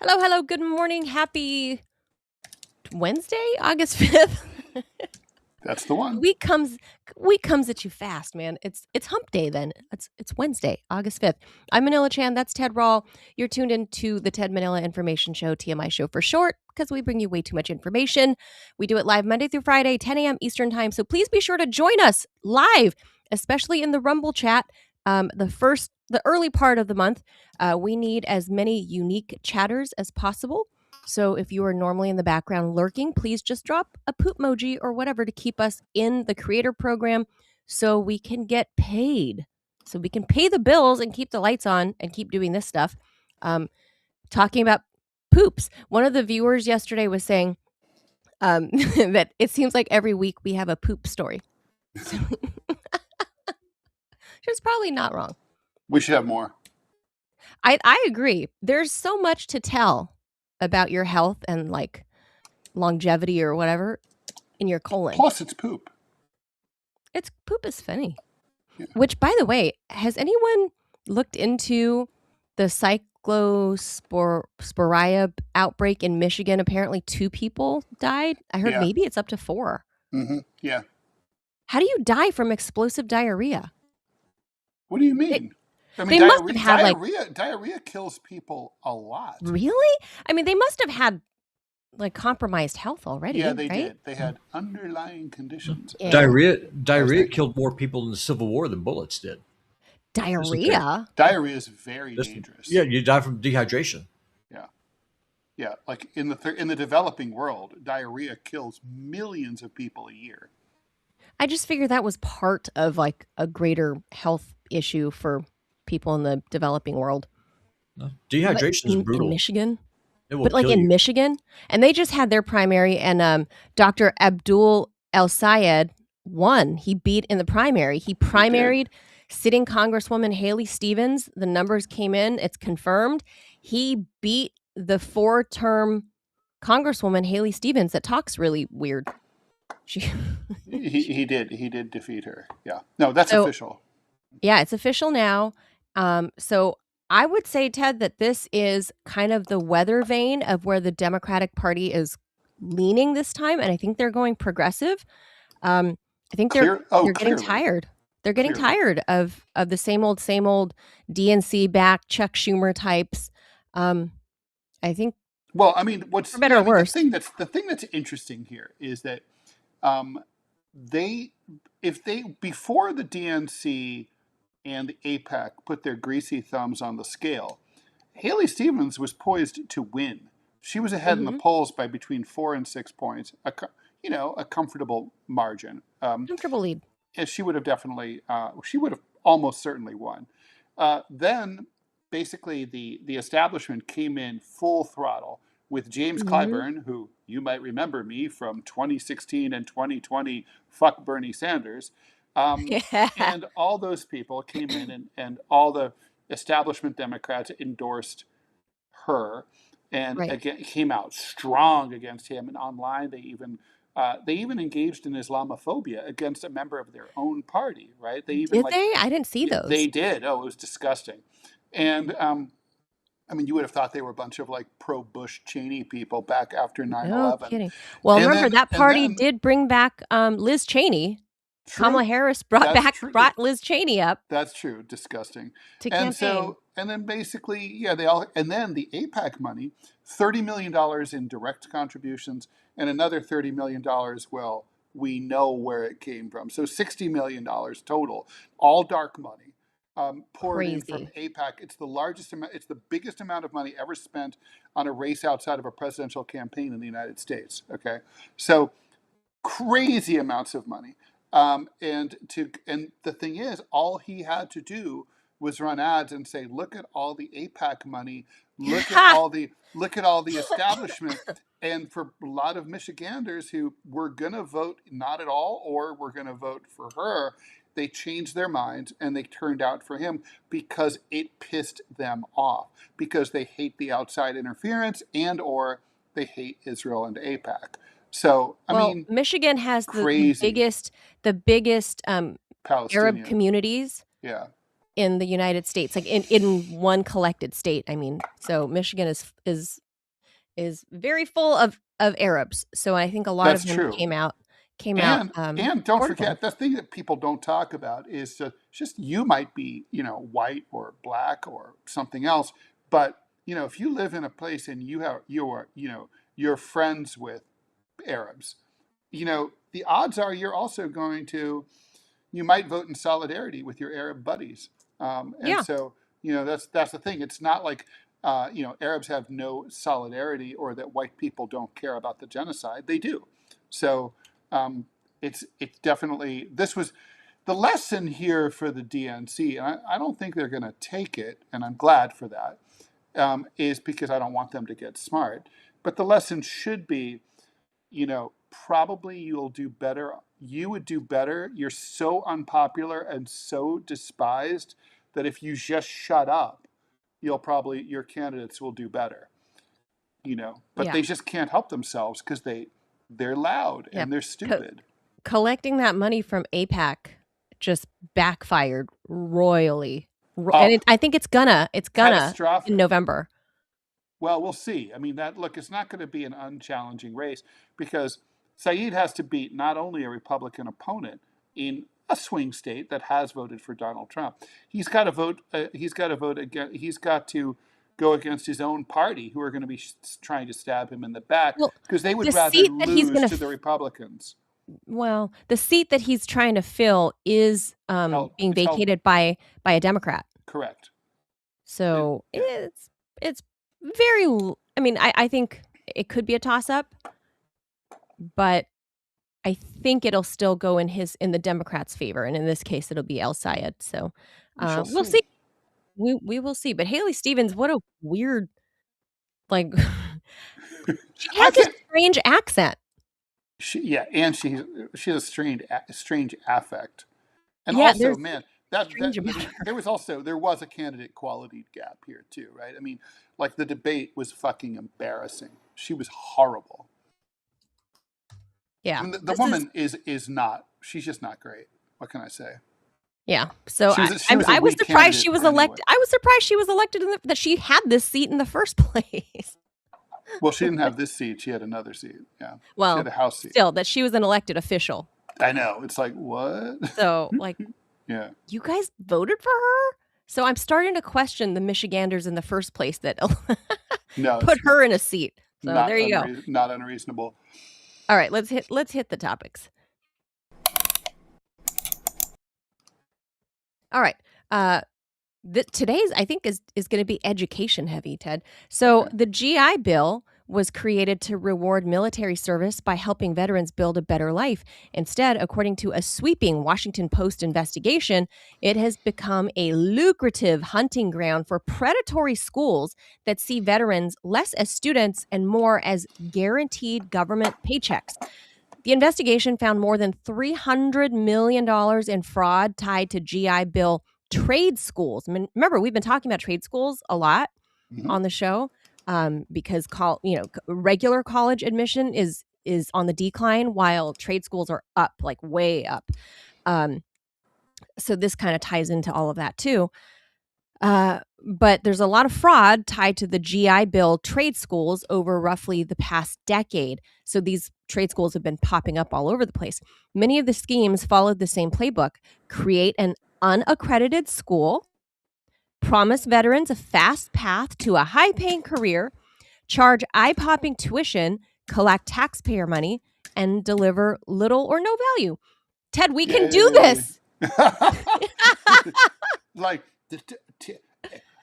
Hello, hello. Good morning. Happy Wednesday, August 5th. That's the one. Week comes at you fast, man. It's hump day then. It's Wednesday, August 5th. I'm Manila Chan, that's Ted Rall. You're tuned into the Ted Manila Information Show, TMI Show for short, because we bring you way too much information. We do it live Monday through Friday, 10 a.m. Eastern time. So please be sure to join us live, especially in the Rumble chat. The early part of the month, we need as many unique chatters as possible. So if you are normally in the background lurking, please just drop a poop emoji or whatever to keep us in the creator program so we can get paid. So we can pay the bills and keep the lights on and keep doing this stuff. Talking about poops. One of the viewers yesterday was saying that it seems like every week we have a poop story. So she's probably not wrong. We should have more. I agree. There's so much to tell about your health and like longevity or whatever in your colon. Plus, it's poop. It's poop is funny. Yeah. Which, by the way, has anyone looked into the cyclosporia outbreak in Michigan? Apparently 2 people died. I heard maybe it's up to 4. Mm-hmm. Yeah. How do you die from explosive diarrhea? What do you mean? They must have had diarrhea kills people a lot. Really? I mean, they must have had like compromised health already. Yeah, they right? did. They had underlying conditions. Yeah. Diarrhea killed more people in the Civil War than bullets did. Diarrhea? Diarrhea is very dangerous. Yeah, you die from dehydration. Yeah. Like in the developing world, diarrhea kills millions of people a year. I just figured that was part of like a greater health issue for people in the developing world. No, dehydration is brutal. In Michigan. But like in Michigan, and they just had their primary, and Dr. Abdul El Sayed won. He beat in the primary. He primaried sitting Congresswoman Haley Stevens. The numbers came in. It's confirmed. He beat the 4-term Congresswoman Haley Stevens that talks really weird. He did defeat her. Yeah. No, that's official. Yeah, it's official now. So I would say, Ted, that this is kind of the weather vein of where the Democratic Party is leaning this time, and I think they're going progressive. I think they're getting tired. They're getting tired of the same old DNC back Chuck Schumer types. I think. Well, I mean, what's for better or worse? The thing that's interesting here is that before the DNC and the AIPAC put their greasy thumbs on the scale, Haley Stevens was poised to win. She was ahead in the polls by between 4 and 6 points, a comfortable margin. Comfortable lead. She would have almost certainly won. Then, basically, the establishment came in full throttle with James Clyburn, who you might remember me from 2016 and 2020, fuck Bernie Sanders. And all those people came in and all the establishment Democrats endorsed her and again came out strong against him. And online, they even engaged in Islamophobia against a member of their own party, right? They even did they? I didn't see those. They did. Oh, it was disgusting. And I mean, you would have thought they were a bunch of like pro-Bush Cheney people back after 9/11. No kidding. Well, remember that party did bring back Liz Cheney. True. Kamala Harris brought Liz Cheney up. That's true. Disgusting. To campaign. And then basically, and then the AIPAC money, $30 million in direct contributions and another $30 million, well, we know where it came from. So $60 million total, all dark money, poured in from AIPAC. It's the largest amount, it's the biggest amount of money ever spent on a race outside of a presidential campaign in the United States. Okay. So crazy amounts of money. And the thing is, all he had to do was run ads and say, "Look at all the AIPAC money. Look at all the establishment." And for a lot of Michiganders who were gonna vote not at all or were gonna vote for her, they changed their minds and they turned out for him because it pissed them off, because they hate the outside interference and or they hate Israel and AIPAC. So, I mean, Michigan has the biggest Arab communities in the United States, like in one collected state. I mean, so Michigan is is very full of Arabs. So I think a lot That's of them true. came out And don't supportive of him. forget, the thing that people don't talk about is just you might be, white or black or something else, but if you live in a place and you're friends with Arabs, the odds are you're also going to you might vote in solidarity with your Arab buddies. And Yeah. so, that's the thing. It's not like, Arabs have no solidarity or that white people don't care about the genocide. They do. So, it's definitely, this was the lesson here for the DNC, and I don't think they're going to take it, and I'm glad for that, is because I don't want them to get smart. But the lesson should be, probably you'll do better. You would do better. You're so unpopular and so despised that if you just shut up, your candidates will do better. But Yeah. they just can't help themselves because they're loud Yeah. and they're stupid. Collecting that money from APAC just backfired royally. Oh, I think it's gonna in catastrophic. November. Well, we'll see. I mean, it's not going to be an unchallenging race because Saeed has to beat not only a Republican opponent in a swing state that has voted for Donald Trump. He's got to vote. He's got to vote again. He's got to go against his own party, who are going to be trying to stab him in the back Well, because they would the rather seat that he's lose gonna to the Republicans. the seat that he's trying to fill is being It's held vacated by a Democrat. correct. So Yeah. it's very. I mean, I think it could be a toss up, but I think it'll still go in the Democrats' favor, and in this case, it'll be El Sayed. So We shall we'll see. see. We will see. But Haley Stevens, what a weird like. She I has this can't. strange accent. And she has a strange affect. And Yeah, also, there's man, strange I about mean, her. there was a candidate quality gap here too, right? I mean, like the debate was fucking embarrassing. She was horrible. I Yeah, mean, the this is woman is not. She's just not great. What can I say? yeah. So She was a I was weak surprised she candidate was anyway. elected. I was surprised she was elected that she had this seat in the first place. Well, she didn't have this seat. She had another seat. Yeah, she had Well, a House seat. still, that she was an elected official. I know. It's like what? So, like, Yeah. you guys voted for her? So I'm starting to question the Michiganders in the first place that No, put her in a seat. So not there you go. not unreasonable. All right, let's hit the topics. All right. Today's, I think, is going to be education heavy, Ted. So Okay. the GI Bill was created to reward military service by helping veterans build a better life. Instead, according to a sweeping Washington Post investigation, it has become a lucrative hunting ground for predatory schools that see veterans less as students and more as guaranteed government paychecks. The investigation found more than $300 million in fraud tied to GI Bill trade schools. I mean, remember, we've been talking about trade schools a lot on the show because regular college admission is on the decline while trade schools are up, like way up. So this kind of ties into all of that too. But there's a lot of fraud tied to the GI Bill trade schools over roughly the past decade. So these trade schools have been popping up all over the place. Many of the schemes followed the same playbook: create an unaccredited school, promise veterans a fast path to a high-paying career, charge eye-popping tuition, collect taxpayer money, and deliver little or no value. Ted, we can do this. Like,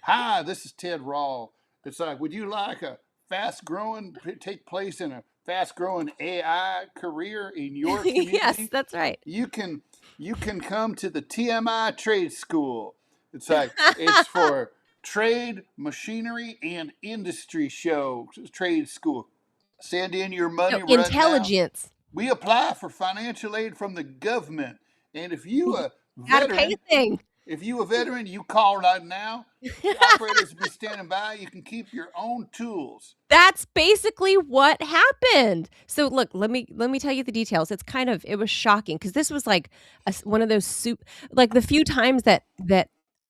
hi, this is Ted Rall. It's like, would you like a take place in a fast-growing AI career in your community? Yes, that's right. You can come to the TMI Trade School. It's like, it's for trade, machinery, and industry trade school. Send in your money right Intelligence. now. We apply for financial aid from the government. And if you a Gotta pay veteran, a thing. if you a veteran, you call right now. The operators will be standing by. You can keep your own tools. That's basically what happened. So look, let me tell you the details. It was shocking because this was like one of those like the few times that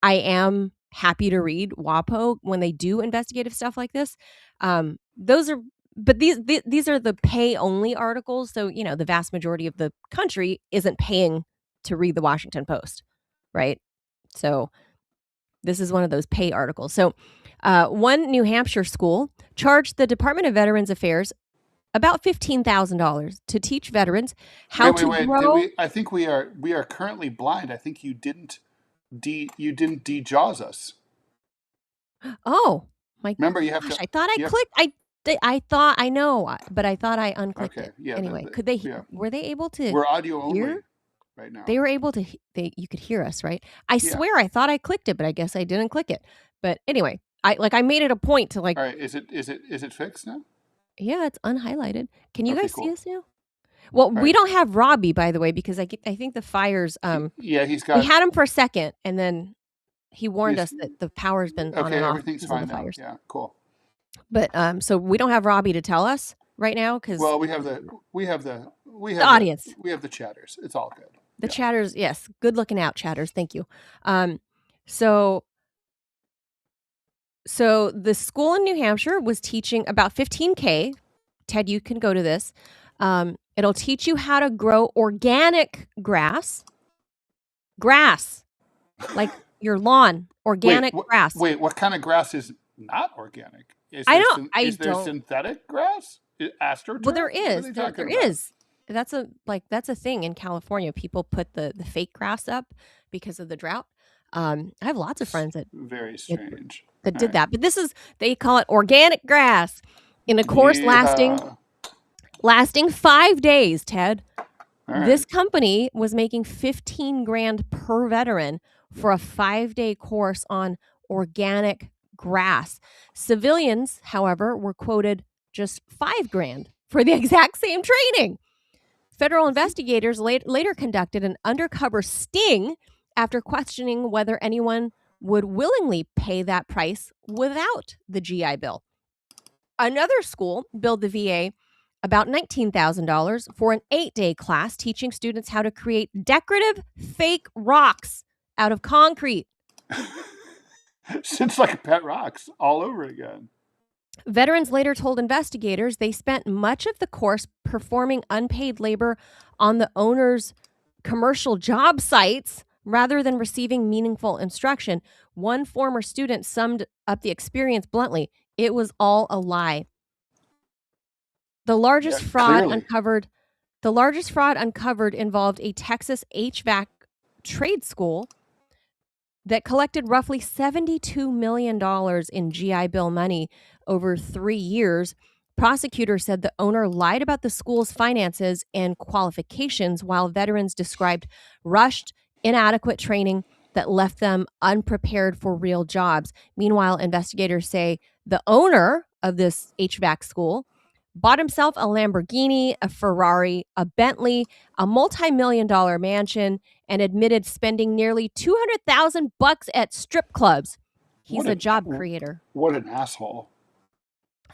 I am happy to read WAPO when they do investigative stuff like this. These are the pay only articles. So, the vast majority of the country isn't paying to read the Washington Post, right? So this is one of those pay articles. So one New Hampshire school charged the Department of Veterans Affairs about $15,000 to teach veterans how to Wait. grow. I think we are currently blind. I think you didn't de-jaws us. Oh my Remember, you have gosh! to. I thought I you have- clicked. I thought I know, but I thought I unclicked Okay, it. yeah. Anyway, could they? Yeah. Were they able to We're audio only hear? right now. They were able to. You could hear us, right? I Yeah. swear I thought I clicked it, but I guess I didn't click it. But anyway, I made it a point to All right. Is it fixed now? Yeah, it's unhighlighted. Can you Okay, guys see cool. us now? Well, we right. don't have Robbie, by the way, because I think the fires. Yeah, he's We got. had him for a second, and then he warned He's- us that the power's been on Okay, and off everything's because of fine the now. fires. Yeah, cool. But so we don't have Robbie to tell us right now because Well, we have the audience. We have the chatters. It's all good. The chatters, yes, good looking out, chatters. Thank you. So the school in New Hampshire was teaching about $15K. Ted, you can go to this. It'll teach you how to grow organic grass, like your lawn, organic grass. Wait, what kind of grass is not organic? Is there synthetic grass? AstroTurf? Well, there is. What are they There talking about? is. That's a thing in California. People put the fake grass up because of the drought. I have lots of friends that Very strange. did that. But they call it organic grass in a course lasting 5 days, Ted. Right. This company was making $15,000 per veteran for a 5-day course on organic grass. Civilians, however, were quoted just $5,000 for the exact same training. Federal investigators later conducted an undercover sting after questioning whether anyone would willingly pay that price without the GI Bill. Another school billed the VA about $19,000 for an 8-day class teaching students how to create decorative fake rocks out of concrete. It's like pet rocks all over again. Veterans later told investigators they spent much of the course performing unpaid labor on the owner's commercial job sites rather than receiving meaningful instruction. One former student summed up the experience bluntly: "It was all a lie." The largest fraud uncovered involved a Texas HVAC trade school that collected roughly $72 million in GI Bill money over 3 years. Prosecutors said the owner lied about the school's finances and qualifications, while veterans described rushed, inadequate training that left them unprepared for real jobs. Meanwhile, investigators say the owner of this HVAC school bought himself a Lamborghini, a Ferrari, a Bentley, a multi-million-dollar mansion, and admitted spending nearly $200,000 at strip clubs. He's a job creator. What an asshole.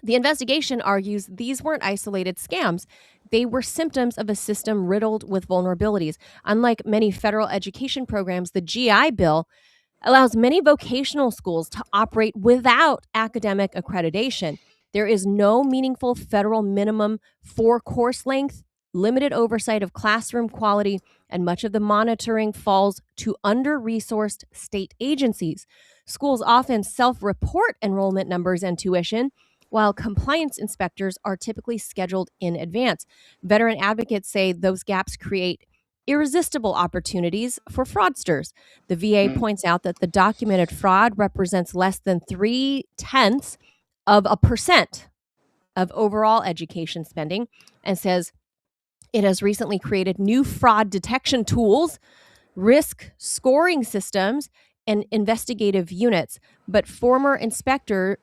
The investigation argues these weren't isolated scams. They were symptoms of a system riddled with vulnerabilities. Unlike many federal education programs, the GI Bill allows many vocational schools to operate without academic accreditation. There is no meaningful federal minimum for course length, limited oversight of classroom quality, and much of the monitoring falls to under-resourced state agencies. Schools often self-report enrollment numbers and tuition, while compliance inspectors are typically scheduled in advance. Veteran advocates say those gaps create irresistible opportunities for fraudsters. The VA points out that the documented fraud represents less than 0.3% of overall education spending, and says it has recently created new fraud detection tools, risk scoring systems, and investigative units. But former inspectors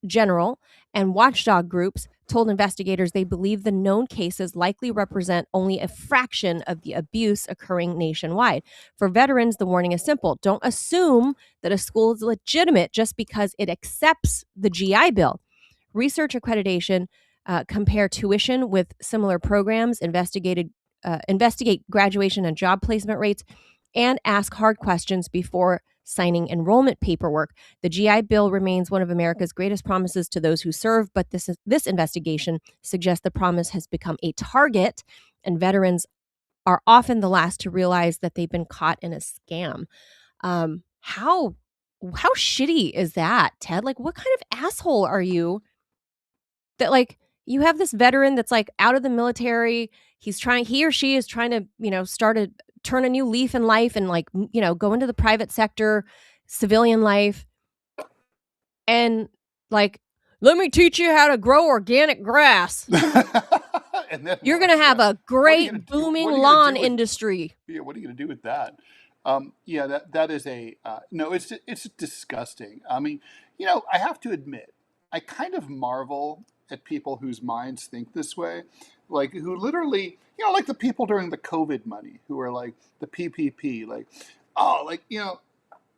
general and watchdog groups told investigators they believe the known cases likely represent only a fraction of the abuse occurring nationwide. For veterans, the warning is simple: don't assume that a school is legitimate just because it accepts the GI Bill. Research accreditation, compare tuition with similar programs, investigate graduation and job placement rates, and ask hard questions before signing enrollment paperwork. The GI Bill remains one of America's greatest promises to those who serve, but this investigation suggests the promise has become a target, and veterans are often the last to realize that they've been caught in a scam. How shitty is that, Ted? Like, what kind of asshole are you that, like, you have this veteran that's like out of the military. He or she is trying to, turn a new leaf in life and, like, go into the private sector, civilian life. And, like, let me teach you how to grow organic grass. And then You're going to have a great booming lawn industry. Yeah, what are you going to do with that? That is no, it's disgusting. I mean, I have to admit, I kind of marvel at people whose minds think this way, like who literally, like the people during the COVID money who are like the PPP, like, oh, like,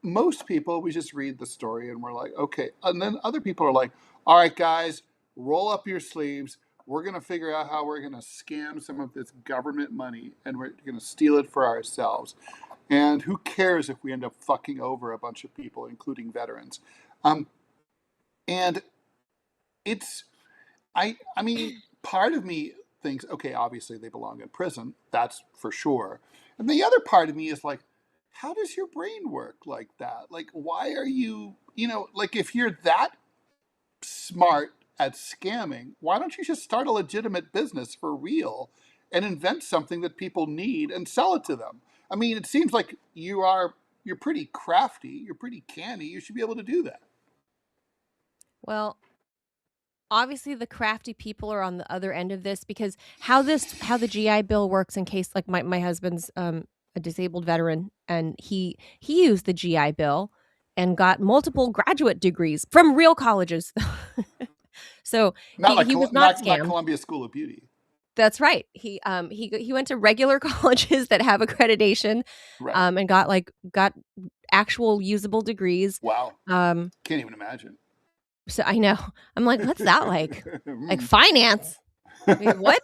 most people, we just read the story and we're like, okay. And then other people are like, all right, guys, roll up your sleeves. We're going to figure out how we're going to scam some of this government money and we're going to steal it for ourselves. And who cares if we end up fucking over a bunch of people, including veterans? And it's, I mean, part of me thinks, okay, obviously they belong in prison. That's for sure. And the other part of me is like, how does your brain work like that? Like, why are you, like, if you're that smart at scamming, why don't you just start a legitimate business for real and invent something that people need and sell it to them? I mean, it seems like you're pretty crafty, you're pretty canny, you should be able to do that. Well, obviously the crafty people are on the other end of this, because how the GI Bill works, in case, like, my husband's a disabled veteran, and he used the GI Bill and got multiple graduate degrees from real colleges. So he was not scammed. Not Columbia School of Beauty. That's right. He went to regular colleges that have accreditation, right. And got actual usable degrees. Wow. Can't even imagine. So I know. I'm like, what's that like? Like finance? I mean, what?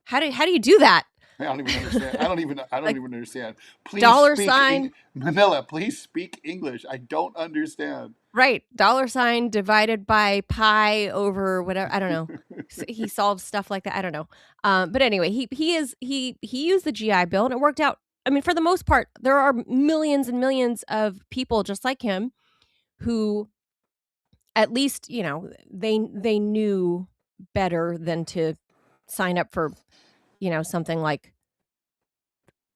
How do you do that? I don't even understand. I don't even understand. Please $sign. Manila, please speak English. I don't understand. Right. $sign divided by pi over whatever. I don't know. He solves stuff like that. I don't know. But anyway, he used the GI Bill and it worked out. I mean, for the most part, there are millions and millions of people just like him who, at least, they knew better than to sign up for, something like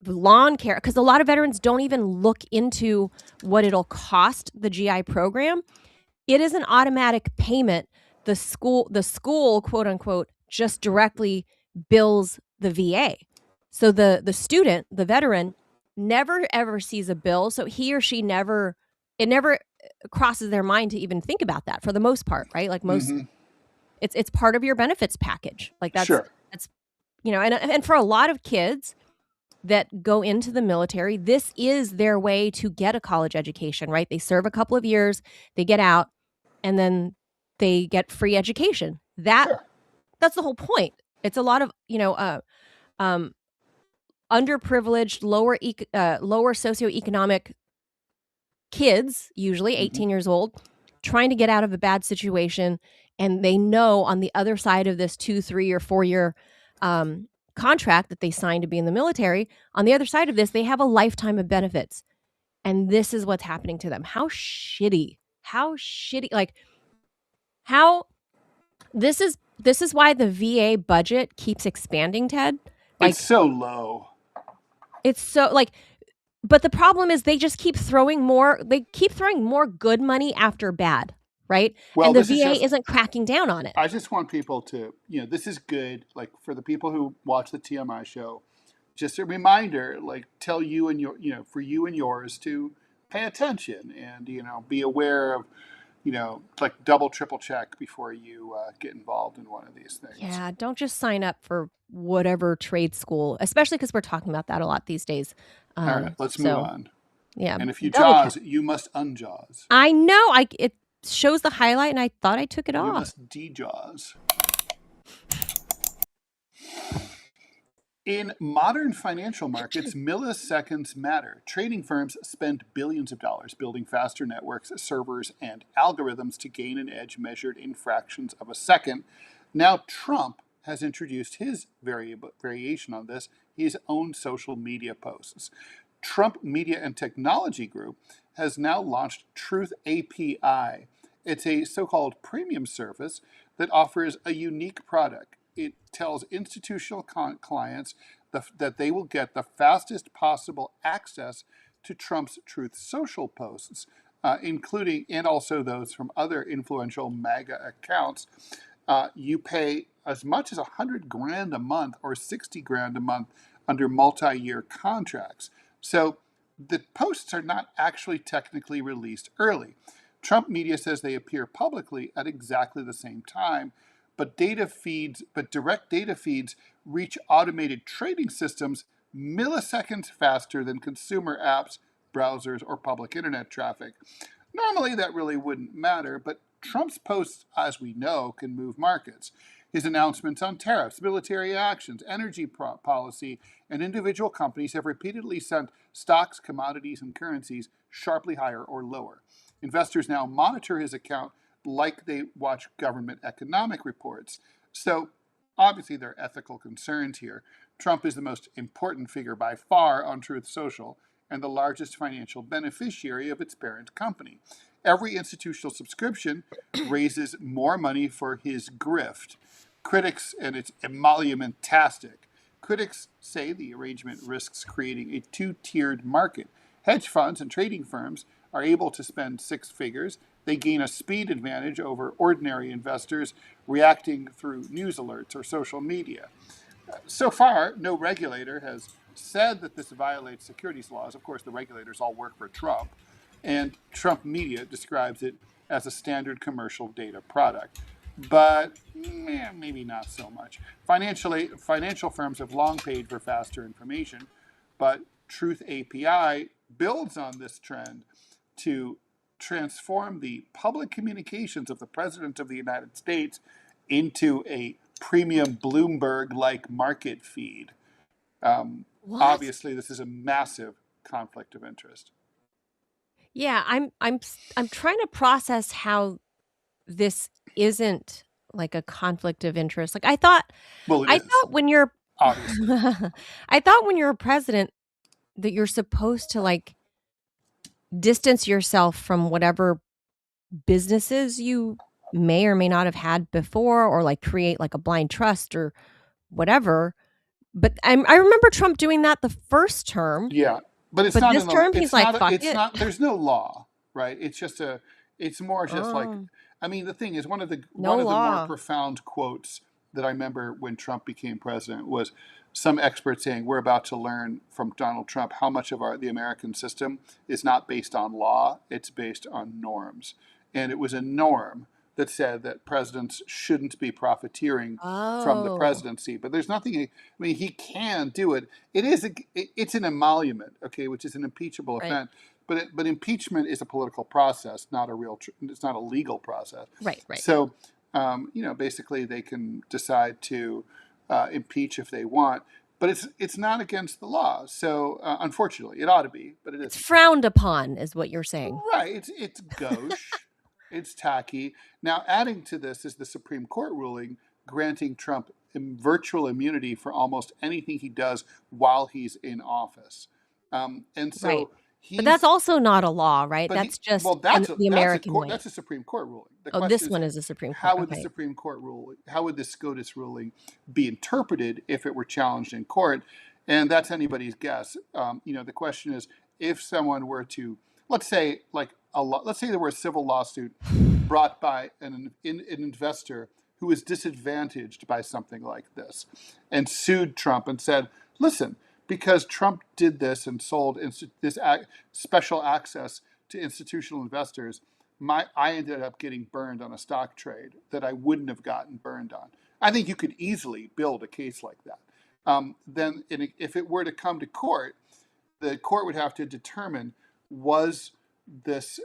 lawn care, because a lot of veterans don't even look into what it'll cost the GI program. It is an automatic payment. The school, quote unquote, just directly bills the VA. So the student, the veteran, never ever sees a bill. So he or she it never crosses their mind to even think about that, for the most part, right? Like most, it's part of your benefits package. Like that's, sure. That's, and for a lot of kids that go into the military, this is their way to get a college education, right? They serve a couple of years, they get out, and then they get free education. That's the whole point. It's a lot of, underprivileged, lower socioeconomic kids, usually 18 years old, trying to get out of a bad situation. And they know on the other side of this 2, 3, or 4 year contract that they signed to be in the military, on the other side of this, they have a lifetime of benefits. And this is what's happening to them. How shitty, like how this is why the VA budget keeps expanding, Ted. Like, it's so low. It's so, like, but the problem is they just keep throwing more good money after bad. Right. Well, and the VA isn't cracking down on it. I just want people to, this is good. Like, for the people who watch the TMI show, just a reminder, like, tell you and for you and yours to pay attention and, be aware of, like, double, triple check before you get involved in one of these things. Yeah. Don't just sign up for whatever trade school, especially because we're talking about that a lot these days. All right. Let's move on. Yeah. And if you jaws, you must unjaws. I know. It shows the highlight and I thought I took it off. You must de-jaws. In modern financial markets, milliseconds matter. Trading firms spend billions of dollars building faster networks, servers, and algorithms to gain an edge measured in fractions of a second. Now, Trump has introduced his variation on this, his own social media posts. Trump Media and Technology Group has now launched Truth API. It's a so called premium service that offers a unique product. It tells institutional clients that they will get the fastest possible access to Trump's Truth Social posts, including and also those from other influential MAGA accounts. You pay as much as 100 grand a month or 60 grand a month under multi-year contracts. So the posts are not actually technically released early. Trump media says they appear publicly at exactly the same time, but direct data feeds reach automated trading systems milliseconds faster than consumer apps, browsers, or public internet traffic. Normally, that really wouldn't matter, but Trump's posts, as we know, can move markets. His announcements on tariffs, military actions, energy policy, and individual companies have repeatedly sent stocks, commodities, and currencies sharply higher or lower. Investors now monitor his account like they watch government economic reports. So, obviously, there are ethical concerns here. Trump is the most important figure by far on Truth Social and the largest financial beneficiary of its parent company. Every institutional subscription raises more money for his grift. Critics, and it's emolumentastic. Critics say the arrangement risks creating a two-tiered market. Hedge funds and trading firms are able to spend six figures. They gain a speed advantage over ordinary investors reacting through news alerts or social media. So far, no regulator has said that this violates securities laws. Of course, the regulators all work for Trump, and Trump media describes it as a standard commercial data product. But maybe not so much. Financial firms have long paid for faster information, but Truth API builds on this trend to transform the public communications of the President of the United States into a premium Bloomberg-like market feed. What? Obviously, this is a massive conflict of interest. Yeah, I'm trying to process how this isn't like a conflict of interest. Like Well, it I is, thought when you're obviously. I thought when you're a president that you're supposed to like distance yourself from whatever businesses you may or may not have had before, or like create like a blind trust or whatever. But I remember Trump doing that the first term, Yeah, but it's but not this in the. term he's It's like, not. "Fuck It's it." not. There's no law, right? It's just a. It's more just like. Oh, I mean, the thing is, one no of the more law. profound quotes that I remember when Trump became president was some expert saying, "We're about to learn from Donald Trump how much of the American system is not based on law; it's based on norms." And it was a norm that said that presidents shouldn't be profiteering from the Oh, presidency. But there's nothing. I mean, he can do it. It's an emolument, okay, which is an impeachable right. offense. But impeachment is a political process, not a it's not a legal process. Right, right. So, basically they can decide to impeach if they want, but it's not against the law. So, unfortunately, it ought to be, but it It's isn't. frowned upon is what you're saying. Right? It's gauche, it's tacky. Now, adding to this is the Supreme Court ruling granting Trump virtual immunity for almost anything he does while he's in office, and Right. so But that's he's also not a law, right? but That's he well just the American way. that's a Supreme Court ruling. The Oh, question this is one is a Supreme Court. how would the Okay. Supreme Court rule? How would the SCOTUS ruling be interpreted if it were challenged in court? And that's anybody's guess. The question is, if someone were to, let's say, let's say there were a civil lawsuit brought by an investor who was disadvantaged by something like this, and sued Trump and said, "Listen, because Trump did this and sold special access to institutional investors, I ended up getting burned on a stock trade that I wouldn't have gotten burned on." I think you could easily build a case like that. Then, if it were to come to court, the court would have to determine was this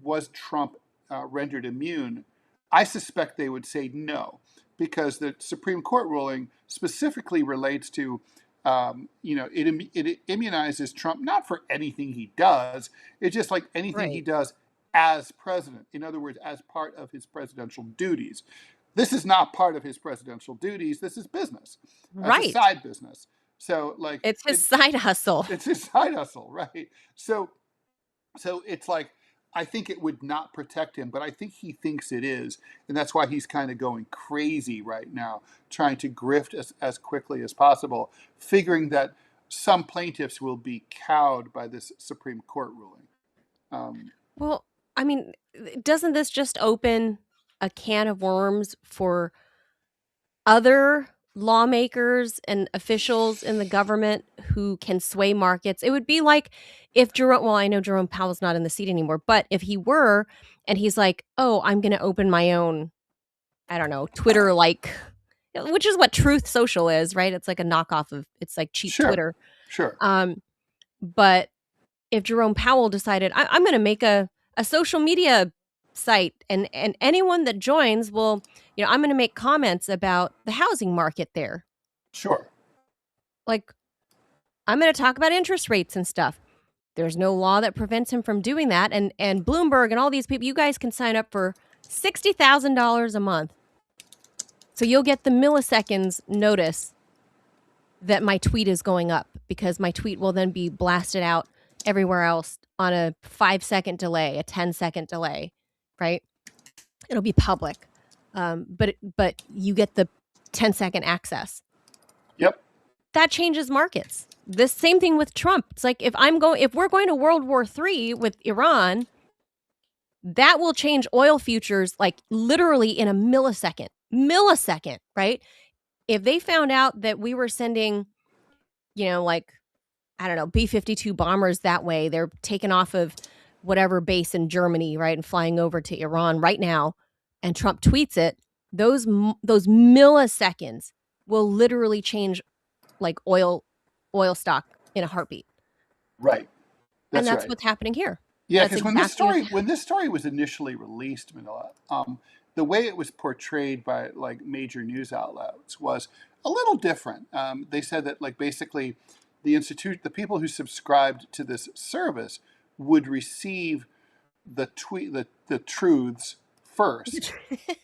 was Trump rendered immune. I suspect they would say no, because the Supreme Court ruling specifically relates to, it immunizes Trump not for anything he does. It's just like anything he Right. does as president. In other words, as part of his presidential duties. This is not part of his presidential duties. This is business. That's a Right. side business. So like It's his side hustle. it's his side hustle, right? So it's like, I think it would not protect him, but I think he thinks it is. And that's why he's kind of going crazy right now, trying to grift as quickly as possible, figuring that some plaintiffs will be cowed by this Supreme Court ruling. Well, I mean, doesn't this just open a can of worms for other lawmakers and officials in the government who can sway markets? It would be like if I know Jerome Powell's not in the seat anymore, but if he were, and he's like, oh, I'm going to open my own, I don't know, Twitter, like, which is what Truth Social is, right? It's like a knockoff of, it's like cheap Twitter. Sure. But if Jerome Powell decided, I'm going to make a social media site, and anyone that joins will, I'm going to make comments about the housing market there. Sure. Like, I'm going to talk about interest rates and stuff. There's no law that prevents him from doing that. And Bloomberg and all these people, you guys can sign up for $60,000 a month. So you'll get the milliseconds notice that my tweet is going up, because my tweet will then be blasted out everywhere else on a 5-second delay, a 10-second delay, right? It'll be public. But you get the 10-second access. Yep. That changes markets. The same thing with Trump. It's like, if we're going to World War III with Iran, that will change oil futures like literally in a millisecond, right? If they found out that we were sending, like, I don't know, B-52 bombers that way, they're taken off of whatever base in Germany, right, and flying over to Iran right now, and Trump tweets it, those milliseconds will literally change like oil stock in a heartbeat. Right. That's right. What's happening here. Yeah, because when this story was initially released, Manila, the way it was portrayed by like major news outlets was a little different. They said that like basically the people who subscribed to this service would receive the truths first,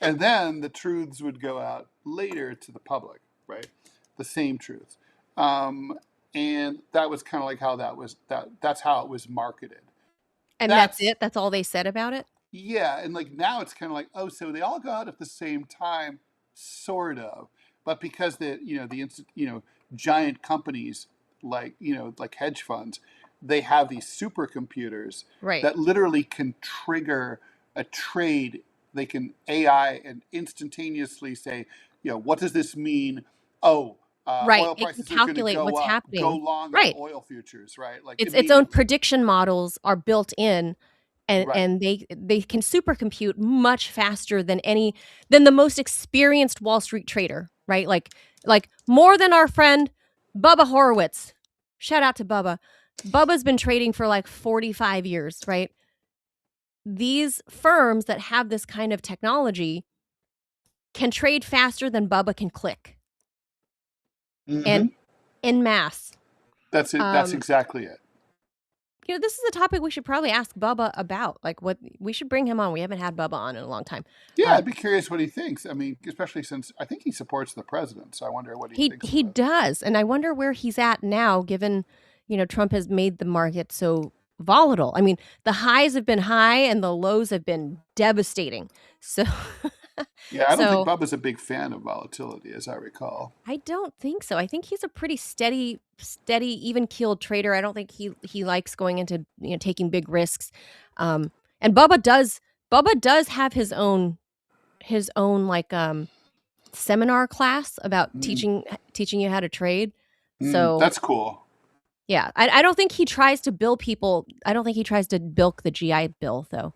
and then the truths would go out later to the public, right? The same truths. And that was kind of like how that's how it was marketed. And that's it? That's all they said about it? Yeah, and like now it's kind of like, oh, so they all go out at the same time, sort of. But because the giant companies like hedge funds, they have these supercomputers that literally can trigger a trade. They can AI and instantaneously say, what does this mean? Oh, oil prices are going to go what's up, happening. go long on oil futures, right? Like its own prediction models are built in, and they can supercompute much faster than the most experienced Wall Street trader, right? Like more than our friend Bubba Horowitz. Shout out to Bubba. Bubba's been trading for like 45 years, right? These firms that have this kind of technology can trade faster than Bubba can click. Mm-hmm. And en masse. That's it. That's exactly it. This is a topic we should probably ask Bubba about. Like, what we should bring him on. We haven't had Bubba on in a long time. Yeah, I'd be curious what he thinks. I mean, especially since I think he supports the president, so I wonder what he thinks. He does, and I wonder where he's at now, given Trump has made the market so volatile. I mean, the highs have been high and the lows have been devastating. So. Yeah, I don't think Bubba's a big fan of volatility, as I recall. I don't think so. I think he's a pretty steady, even-keeled trader. I don't think he likes going into taking big risks. And Bubba does have his own like seminar class about teaching you how to trade. So that's cool. Yeah, I don't think he tries to bill people. I don't think he tries to bilk the GI Bill, though.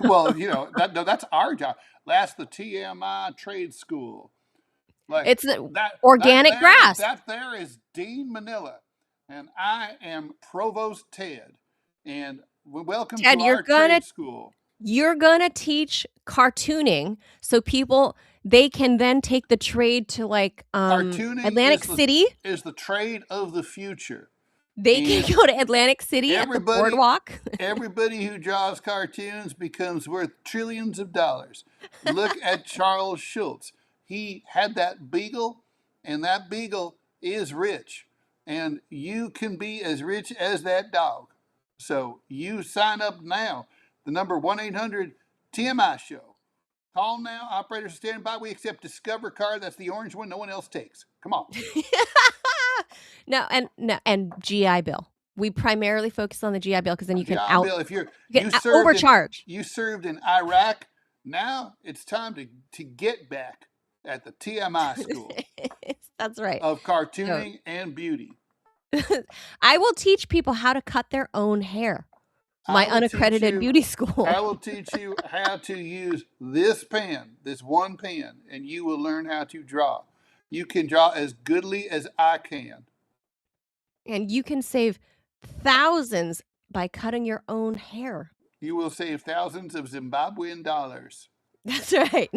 Well, that's our job. That's the TMI trade school. Like it's organic grass. That there is Dean Manila, and I am Provost Ted, and welcome to our trade school. You're gonna teach cartooning so people they can then take the trade to like Cartooning Atlantic City. is the trade of the future. They can go to Atlantic City at the boardwalk. Everybody who draws cartoons becomes worth trillions of dollars. Look at Charles Schultz. He had that beagle, and that beagle is rich. And you can be as rich as that dog. So you sign up now. The number 1-800-TMI Show. Call now. Operators are standing by. We accept Discover card. That's the orange one no one else takes. Come on. No, and GI Bill. We primarily focus on the GI Bill because then you can Bill, if you served overcharge. You served in Iraq. Now it's time to get back at the TMI school. That's right. Of cartooning and beauty. I will teach people how to cut their own hair. My unaccredited beauty school. I will teach you how to use this pen, this one pen, and you will learn how to draw. You can draw as goodly as I can. And you can save thousands by cutting your own hair. You will save thousands of Zimbabwean dollars. That's right.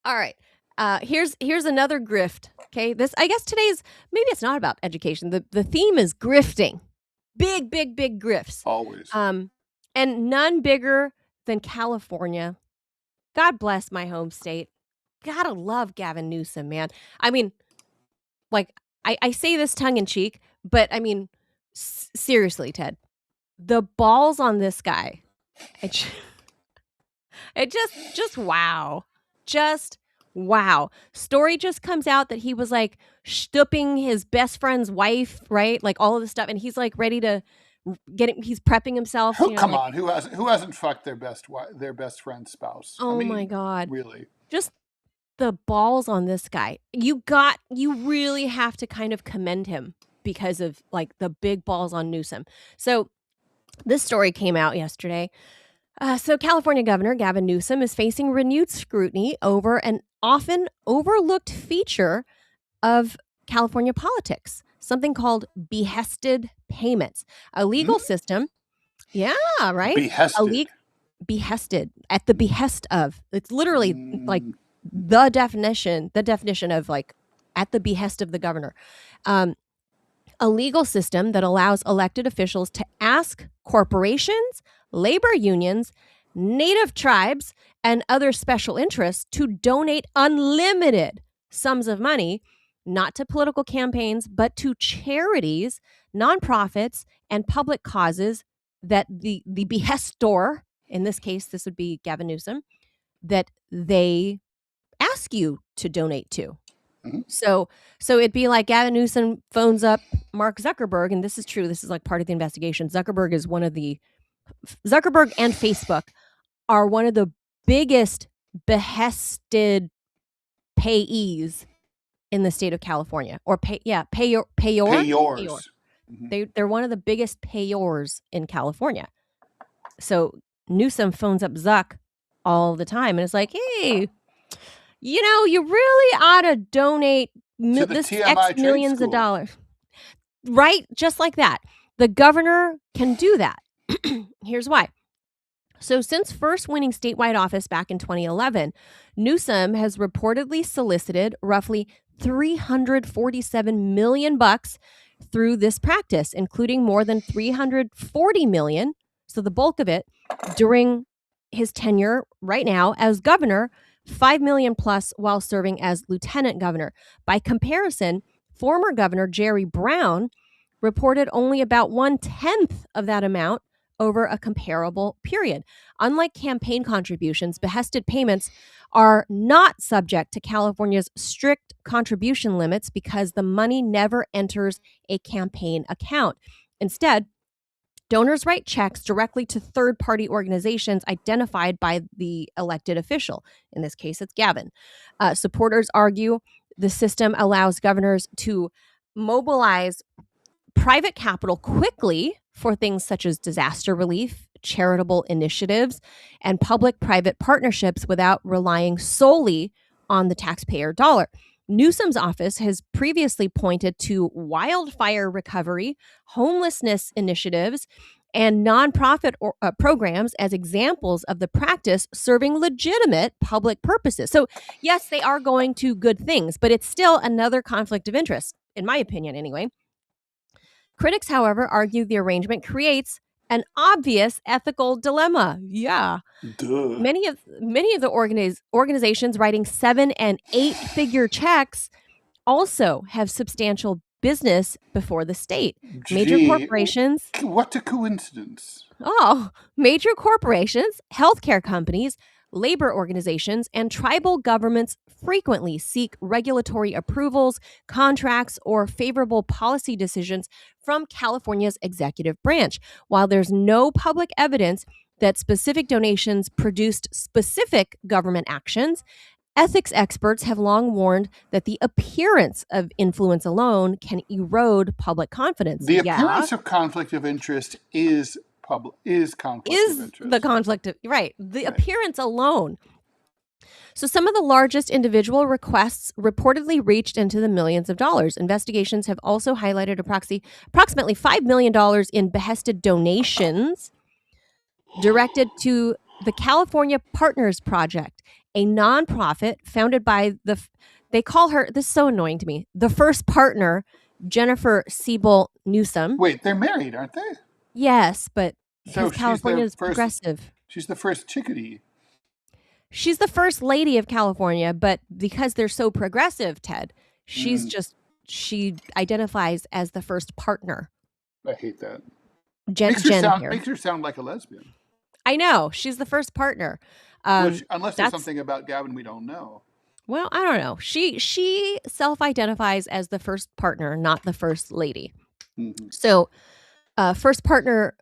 All right. Here's another grift. Okay. I guess today's, maybe it's not about education. The theme is grifting. Big grifts. Always. And none bigger than California. God bless my home state. Gotta love Gavin Newsom, man. I mean, like, I say this tongue in cheek, but I mean, seriously, Ted, the balls on this guy, it just wow. Just wow. Story just comes out that he was like stooping his best friend's wife, right? Like all of this stuff. And he's like ready to he's prepping himself. Come on. Who hasn't fucked their best friend's spouse? Oh, I mean, my God. Really? Just the balls on this guy. You really have to kind of commend him because of like the big balls on Newsom. So this story came out yesterday. So California Governor Gavin Newsom is facing renewed scrutiny over an often overlooked feature of California politics, something called behested payments, a legal system. Yeah, right? Behested, at the behest of. It's literally like the definition of like at the behest of the governor. A legal system that allows elected officials to ask corporations, labor unions, native tribes, and other special interests to donate unlimited sums of money, not to political campaigns, but to charities, nonprofits, and public causes that the behestor, in this case, this would be Gavin Newsom, that they ask you to donate to. Mm-hmm. So it'd be like Gavin Newsom phones up Mark Zuckerberg, and this is true. This is like part of the investigation. Zuckerberg and Facebook are one of the biggest behested payees in the state of California, or payors. Mm-hmm. They're one of the biggest payors in California. So Newsom phones up Zuck all the time, and it's like, hey, you really ought to donate this X millions of dollars. Right? Just like that. The governor can do that. Here's why. So since first winning statewide office back in 2011, Newsom has reportedly solicited roughly $347 million through this practice, including more than $340 million, so the bulk of it, during his tenure right now as governor, $5 million plus while serving as lieutenant governor. By comparison, former Governor Jerry Brown reported only about 1/10 of that amount over a comparable period. Unlike campaign contributions, behested payments are not subject to California's strict contribution limits because the money never enters a campaign account. Instead, donors write checks directly to third-party organizations identified by the elected official. In this case, it's Gavin. Supporters argue the system allows governors to mobilize private capital quickly for things such as disaster relief, charitable initiatives, and public-private partnerships without relying solely on the taxpayer dollar. Newsom's office has previously pointed to wildfire recovery, homelessness initiatives, and nonprofit programs as examples of the practice serving legitimate public purposes. So, yes, they are going to good things, but it's still another conflict of interest, in my opinion, anyway. Critics, however, argue the arrangement creates an obvious ethical dilemma. Yeah. Duh. Many of the organizations writing 7- and 8-figure checks also have substantial business before the state. Major Gee, corporations, what a coincidence. major corporations, healthcare companies, labor organizations, and tribal governments frequently seek regulatory approvals, contracts, or favorable policy decisions from California's executive branch. While there's no public evidence that specific donations produced specific government actions, ethics experts have long warned that the appearance of influence alone can erode public confidence. The appearance of conflict of interest is conflict of interest. The conflict of, right, the appearance alone. So some of the largest individual requests reportedly reached into the millions of dollars. Investigations have also highlighted approximately $5 million in behested donations directed to the California Partners Project, a nonprofit founded by they call her, this is so annoying to me, the first partner, Jennifer Siebel Newsom. Wait, they're married, aren't they? Yes, but So California is progressive. She's the first chickadee. She's the first lady of California, but because they're so progressive, Ted, she identifies as the first partner. I hate that. Makes her sound like a lesbian. I know. She's the first partner. Unless there's something about Gavin we don't know. Well, I don't know. She self-identifies as the first partner, not the first lady. Mm-hmm. So first partner,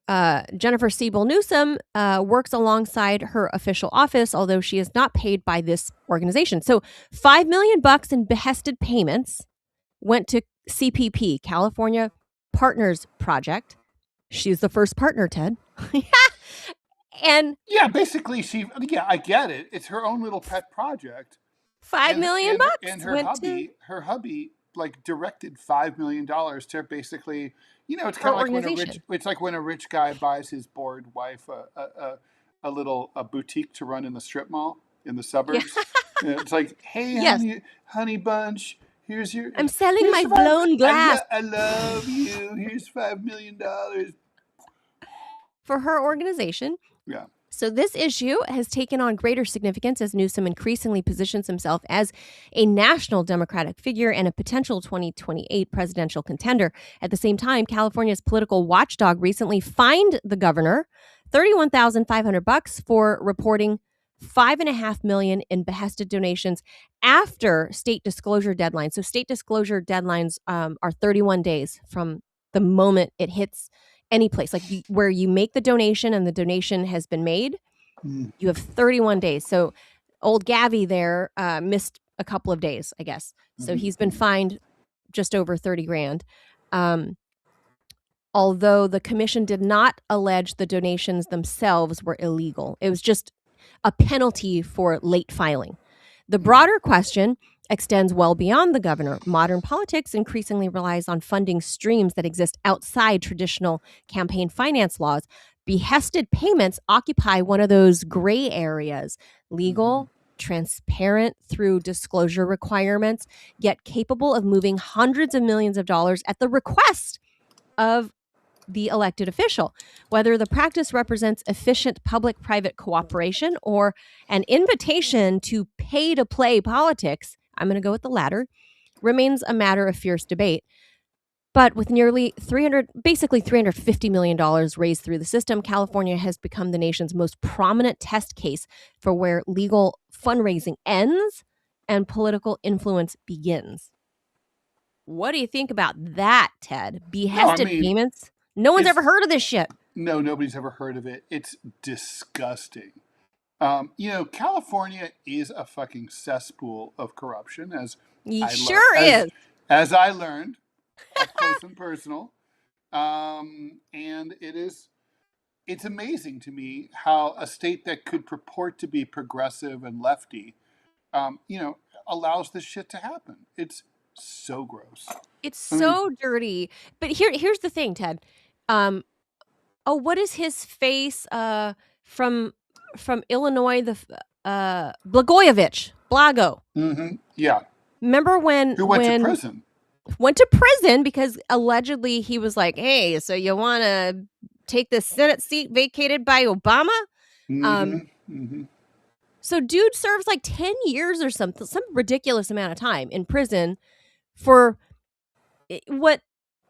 Jennifer Siebel Newsom, works alongside her official office, although she is not paid by this organization. So $5 million in behested payments went to CPP, California Partners Project. She's the first partner, Ted. And yeah, basically I get it. It's her own little pet project. $5 million and her hubby like directed $5 million to basically, it's kind of like when a rich guy buys his bored wife a little boutique to run in the strip mall in the suburbs. Yeah. It's like, hey, honey bunch, I'm selling my blown glass. I love you. Here's $5 million for her organization. Yeah. So this issue has taken on greater significance as Newsom increasingly positions himself as a national Democratic figure and a potential 2028 presidential contender. At the same time, California's political watchdog recently fined the governor $31,500 for reporting $5.5 million in behested donations after state disclosure deadlines. So state disclosure deadlines are 31 days from the moment it hits any place, like where you make the donation and the donation has been made. You have 31 days. So old Gavi there missed a couple of days, I guess. So he's been fined just over 30 grand. Although the commission did not allege the donations themselves were illegal. It was just a penalty for late filing. The broader question extends well beyond the governor. Modern politics increasingly relies on funding streams that exist outside traditional campaign finance laws. Behested payments occupy one of those gray areas, legal, transparent through disclosure requirements, yet capable of moving hundreds of millions of dollars at the request of the elected official. Whether the practice represents efficient public-private cooperation or an invitation to pay-to-play politics, I'm going to go with the latter, remains a matter of fierce debate. But with nearly $350 million raised through the system, California has become the nation's most prominent test case for where legal fundraising ends and political influence begins. What do you think about that, Ted? Behested payments? No one's ever heard of this shit. No, nobody's ever heard of it. It's disgusting. California is a fucking cesspool of corruption, as I learned up close and personal. And it's amazing to me how a state that could purport to be progressive and lefty, allows this shit to happen. It's so gross. It's so dirty. But here's the thing, Ted. oh, what is his face? From Illinois, Blagojevich, Blago. Yeah. Remember Who went to prison? went to prison because allegedly he was like, "Hey, so you want to take the Senate seat vacated by Obama?" So dude serves like 10 years or something, some ridiculous amount of time in prison for what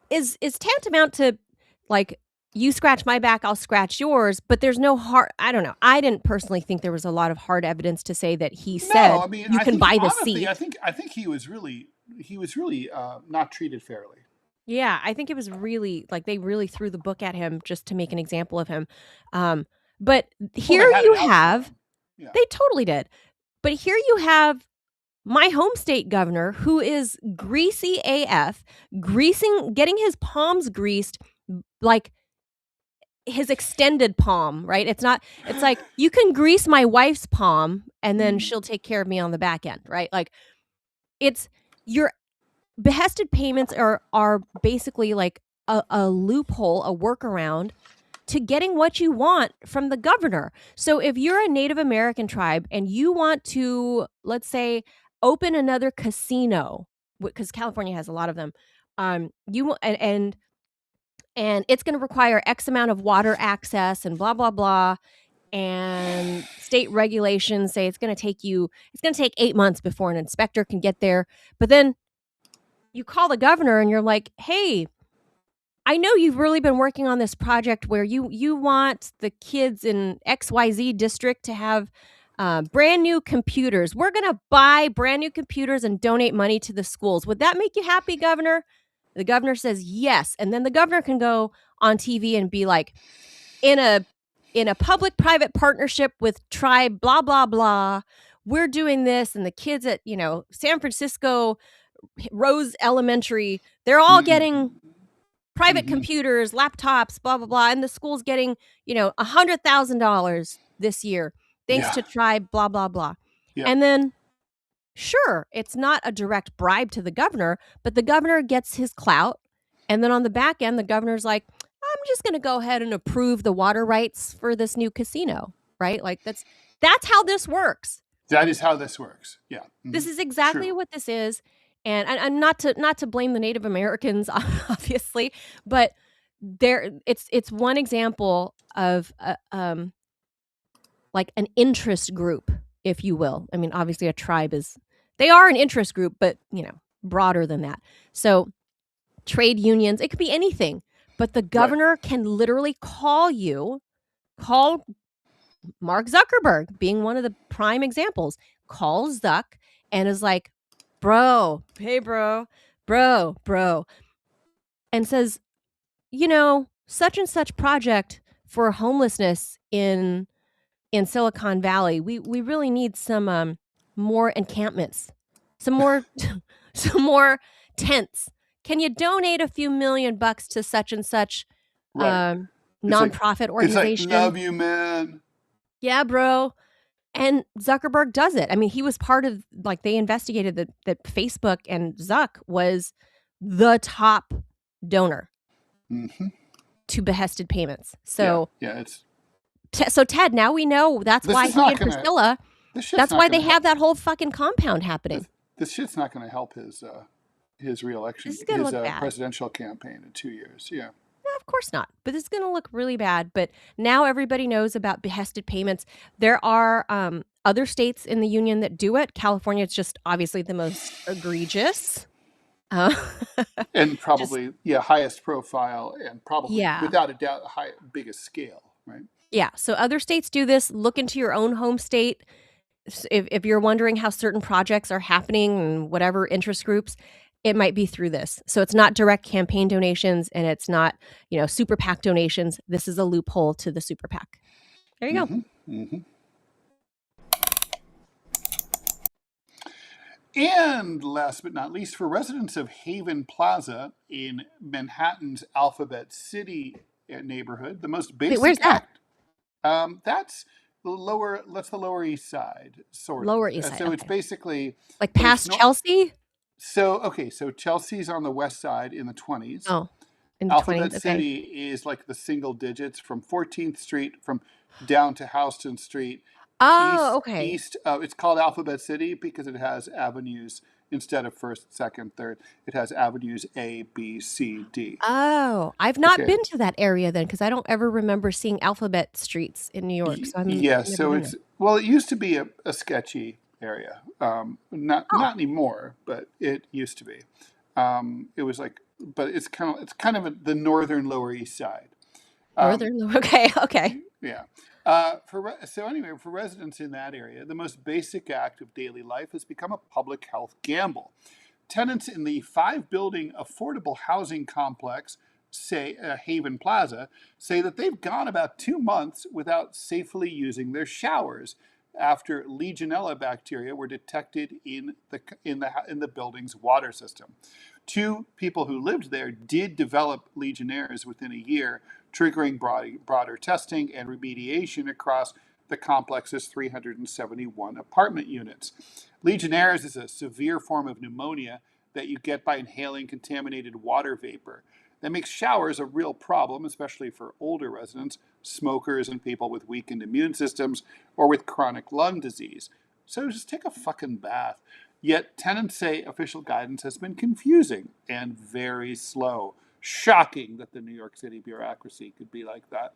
is tantamount to like, you scratch my back, I'll scratch yours, but there's no hard, I don't know. I didn't personally think there was a lot of hard evidence to say that he said, No, I mean, you I can think buy the honestly, seat. I think he was really not treated fairly. Yeah, I think it was really like they really threw the book at him just to make an example of him. But Well, here they had you it out for have, him. Yeah. they totally did. But here you have my home state governor who is greasy AF, getting his palms greased like his extended palm, right? It's like you can grease my wife's palm and then she'll take care of me on the back end, right? Like it's your behested payments are basically like a loophole, a workaround to getting what you want from the governor. So if you're a Native American tribe and you want to, let's say, open another casino, because California has a lot of them, you and it's going to require X amount of water access and blah blah blah, and state regulations say it's going to take 8 months before an inspector can get there. But then you call the governor and you're like, hey, I know you've really been working on this project where you want the kids in XYZ district to have brand new computers. We're going to buy brand new computers and donate money to the schools. Would that make you happy, Governor? The governor says yes. And then the governor can go on TV and be like, in a public-private partnership with tribe, blah, blah, blah, we're doing this. And the kids at, San Francisco Rose Elementary, they're all getting private computers, laptops, blah, blah, blah. And the school's getting, $100,000 this year, thanks to tribe, blah, blah, blah. Yeah. And then, sure, it's not a direct bribe to the governor, but the governor gets his clout. And then on the back end, the governor's like, I'm just going to go ahead and approve the water rights for this new casino, right? Like that's how this works. That is how this works. Yeah. This is exactly what this is. And not to blame the Native Americans, obviously, but it's one example of like an interest group, if you will. I mean, obviously a tribe they are an interest group, but broader than that. So trade unions, it could be anything, but the governor can literally call Mark Zuckerberg being one of the prime examples, calls Zuck and is like, bro, hey, bro, and says, such and such project for homelessness in Silicon Valley, we really need some more encampments, some more some more tents. Can you donate a few $1,000,000 to such and such nonprofit organization? It's like, love you, man. Yeah, bro. And Zuckerberg does it. I mean, he was part of, like, they investigated that Facebook and Zuck was the top donor to behested payments. So so Ted, now we know that's why he and Priscilla, that's why they have that whole fucking compound happening. This shit's not going to help his reelection, his presidential campaign in 2 years. Yeah. No, of course not. But it's going to look really bad. But now everybody knows about behested payments. There are other states in the union that do it. California is just obviously the most egregious. And probably, highest profile and probably, without a doubt, biggest scale, right? Yeah. So other states do this. Look into your own home state. If you're wondering how certain projects are happening and whatever interest groups, it might be through this. So it's not direct campaign donations and it's not, super PAC donations. This is a loophole to the super PAC. There you go. And last but not least, for residents of Haven Plaza in Manhattan's Alphabet City neighborhood, the most basic. Wait, where's that? That's the Lower East Side, sort of. Lower East Side. So it's basically like past Chelsea. So Chelsea's on the west side in the 20s. Oh. in the 20s. Alphabet Okay. City is like the single digits from 14th Street from down to Houston Street. Oh, okay. It's called Alphabet City because it has avenues instead of first, second, third. It has avenues A, B, C, D. Oh, I've not Okay. been to that area then because I don't ever remember seeing alphabet streets in New York. So I've Yeah, never so been there. it used to be a sketchy area. Not Oh, anymore, but it used to be. It was like, but it's kind of the northern Lower East Side. Um, northern. Okay, okay. yeah. So anyway, for residents in that area, the most basic act of daily life has become a public health gamble. Tenants in the 5-building affordable housing complex, say Haven Plaza, say that they've gone about 2 months without safely using their showers after Legionella bacteria were detected in the building's water system. 2 people who lived there did develop Legionnaires within a year, triggering broader testing and remediation across the complex's 371 apartment units. Legionnaires is a severe form of pneumonia that you get by inhaling contaminated water vapor. That makes showers a real problem, especially for older residents, smokers, and people with weakened immune systems or with chronic lung disease. So just take a fucking bath. Yet tenants say official guidance has been confusing and very slow. Shocking that the New York City bureaucracy could be like that.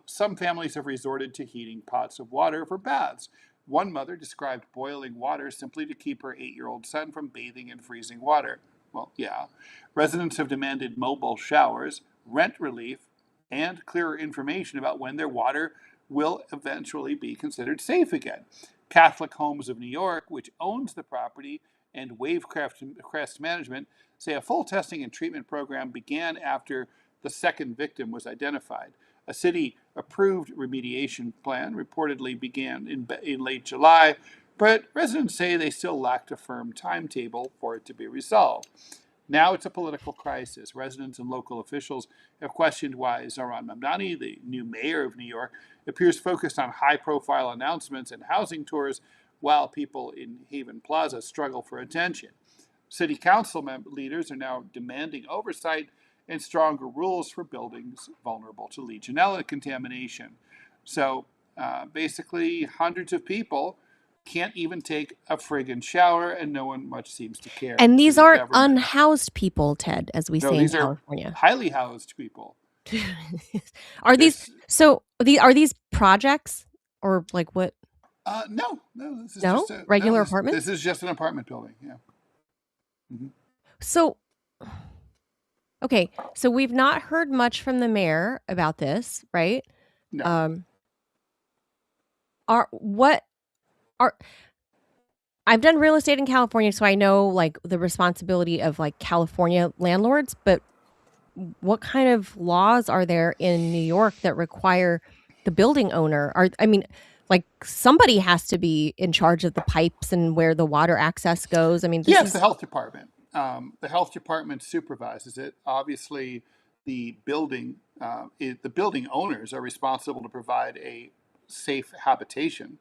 Some families have resorted to heating pots of water for baths. One mother described boiling water simply to keep her 8-year-old son from bathing in freezing water. Well, yeah. Residents have demanded mobile showers, rent relief, and clearer information about when their water will eventually be considered safe again. Catholic Homes of New York, which owns the property, and Wavecrest Management say a full testing and treatment program began after the second victim was identified. A city-approved remediation plan reportedly began in late July, but residents say they still lacked a firm timetable for it to be resolved. Now it's a political crisis. Residents and local officials have questioned why Zohran Mamdani, the new mayor of New York, appears focused on high-profile announcements and housing tours while people in Haven Plaza struggle for attention. City council leaders are now demanding oversight and stronger rules for buildings vulnerable to Legionella contamination. So basically, hundreds of people can't even take a friggin' shower, and no one much seems to care. And these City aren't government. unhoused people, Ted, as we No, say in these are California. highly housed people. Are these are these projects or like what? No, this is No? just Regular apartments? This is just an apartment building. Yeah. Mhm. So okay, so we've not heard much from the mayor about this, right? No. I've done real estate in California, so I know like the responsibility of like California landlords, but what kind of laws are there in New York that require the building owner? Like somebody has to be in charge of the pipes and where the water access goes. I mean, Yes, the health department. The health department supervises it. Obviously, the building owners are responsible to provide a safe habitation.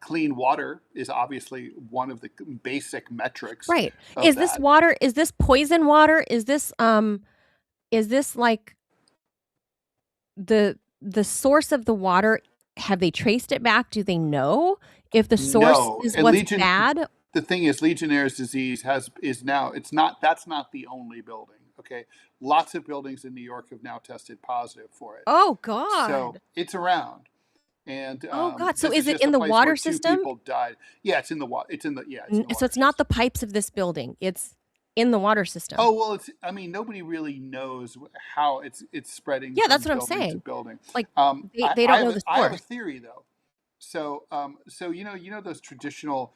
Clean water is obviously one of the basic metrics right. of Is that. this water? Is this poison water? Is this like the source of the water? Have they traced it back? Do they know if the source is and what's bad? The thing is, Legionnaire's disease that's not the only building. Okay, lots of buildings in New York have now tested positive for it. Oh God! So it's around. And oh God! So this is it just in a the place water where 2 system? people died. Yeah, it's in the water. It's in the So it's not the pipes of this building. It's in the water system. Oh well, nobody really knows how it's spreading. Yeah, from that's what I'm building saying. To building. Like they don't know the source. I have a theory though. So you know those traditional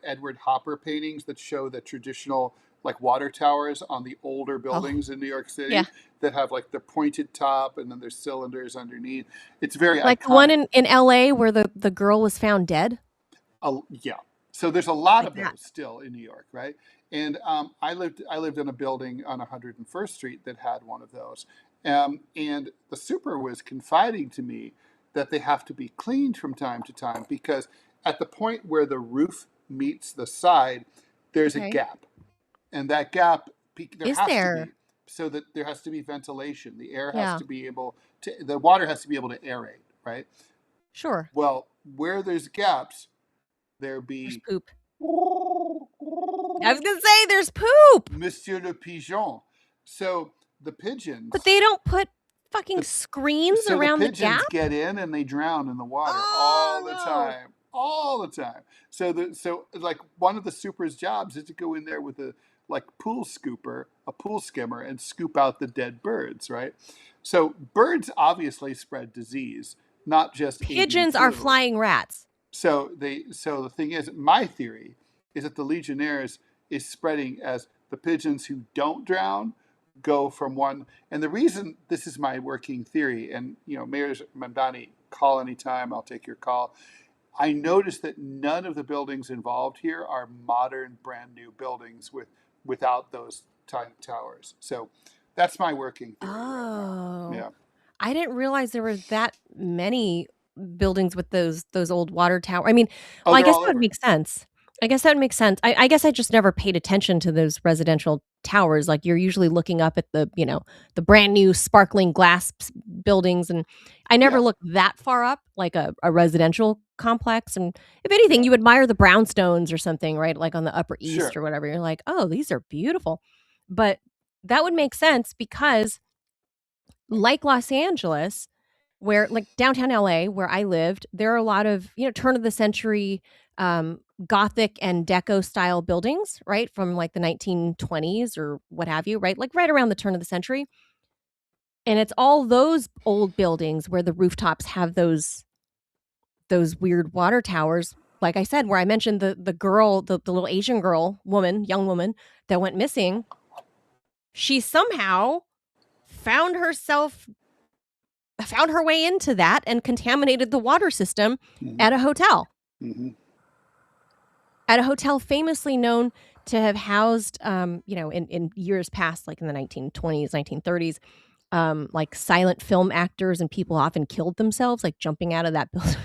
Edward Hopper paintings that show the traditional like water towers on the older buildings in New York City that have like the pointed top and then there's cylinders underneath. It's very like iconic. the one in LA where the girl was found dead. Yeah. So there's a lot like of those still in New York, right? And I lived in a building on 101st Street that had one of those, and the super was confiding to me that they have to be cleaned from time to time because at the point where the roof meets the side, there's a gap, and that gap is there? so that there has to be ventilation. The air has Yeah. to be able to, the water has to be able to aerate, right? Sure. Well, where there's gaps, there There's be poop. I was gonna say there's poop, Monsieur le Pigeon. So the pigeons, but they don't put fucking screens so the around the pigeons gap. get in and they drown in the water Oh all the no! time, all the time. So like one of the super's jobs is to go in there with a like pool scooper, a pool skimmer, and scoop out the dead birds, right? So birds obviously spread disease, not just avian Pigeons are flu. flying rats. So the thing is, my theory is that the Legionnaires is spreading as the pigeons who don't drown go from one. And the reason this is my working theory, and Mayor Mamdani, call anytime, I'll take your call. I noticed that none of the buildings involved here are modern, brand new buildings without those towers. So that's my working theory right now. Yeah. I didn't realize there were that many buildings with those old water tower. I mean, Oh, well, I they're guess all that would over. make sense. I guess that would make sense. I guess I just never paid attention to those residential towers. Like you're usually looking up at the brand new sparkling glass buildings, and I never Yeah. looked that far up, like a residential complex. And if anything, Yeah. you admire the brownstones or something, right? Like on the Upper East Sure. or whatever. You're like, oh, these are beautiful. But that would make sense because like Los Angeles, where like downtown LA, where I lived, there are a lot of, turn of the century Gothic and Deco style buildings, right? From like the 1920s or what have you, right? Like right around the turn of the century. And it's all those old buildings where the rooftops have those weird water towers. Like I said, where I mentioned the girl, the little Asian young woman that went missing, she somehow found her way into that and contaminated the water system at a hotel. Mm-hmm. At a hotel famously known to have housed, in years past, like in the 1920s, 1930s, like silent film actors, and people often killed themselves, like jumping out of that building.